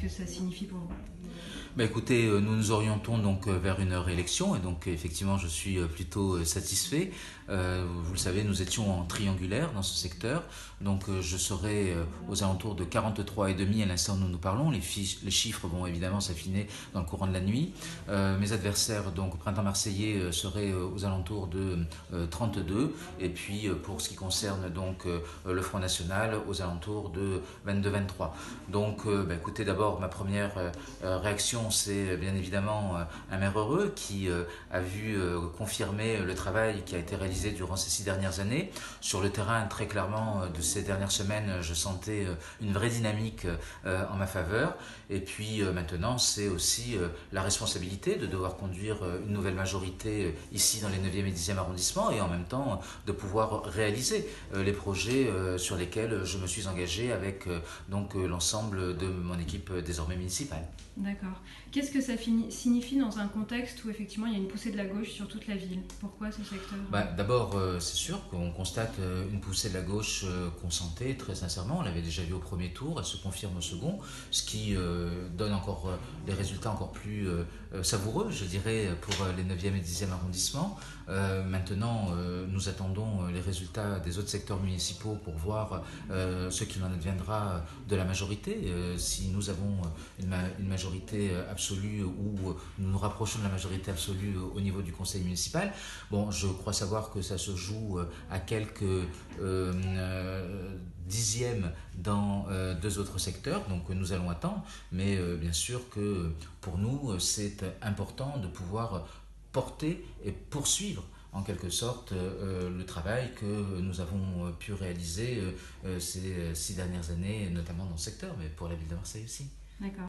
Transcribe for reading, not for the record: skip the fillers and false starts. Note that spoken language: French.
que ça signifie pour vous? Écoutez, nous nous orientons donc vers une réélection et donc effectivement je suis plutôt satisfait. Vous le savez, nous étions en triangulaire dans ce secteur, donc je serai aux alentours de 43,5 à l'instant où nous nous parlons. Les chiffres vont évidemment s'affiner dans le courant de la nuit. Mes adversaires, donc au Printemps Marseillais, seraient aux alentours de 32, et puis pour ce qui concerne donc le Front National, aux alentours de 22-23. Donc écoutez, d'abord ma première réaction, c'est bien évidemment un maire heureux qui a vu confirmer le travail qui a été réalisé durant ces 6 dernières années. Sur le terrain, très clairement, de ces dernières semaines, je sentais une vraie dynamique en ma faveur. Et puis maintenant, c'est aussi la responsabilité de devoir conduire une nouvelle majorité ici dans les 9e et 10e arrondissements et en même temps de pouvoir réaliser les projets sur lesquels je me suis engagé avec donc l'ensemble de mon équipe désormais municipale. D'accord. Qu'est-ce que ça signifie dans un contexte où effectivement il y a une poussée de la gauche sur toute la ville? Pourquoi ce secteur? D'abord, c'est sûr qu'on constate une poussée de la gauche qu'on sentait très sincèrement. On l'avait déjà vu au premier tour, elle se confirme au second, ce qui donne encore des résultats encore plus savoureux, je dirais, pour les 9e et 10e arrondissements. Maintenant, nous attendons les résultats des autres secteurs municipaux pour voir ce qu'il en adviendra de la majorité. Si nous avons une majorité absolue ou nous nous rapprochons de la majorité absolue au niveau du conseil municipal. Bon, je crois savoir que ça se joue à quelques dixièmes dans 2 autres secteurs, donc nous allons attendre, mais bien sûr que pour nous c'est important de pouvoir porter et poursuivre en quelque sorte le travail que nous avons pu réaliser ces 6 dernières années, notamment dans le secteur, mais pour la ville de Marseille aussi. D'accord.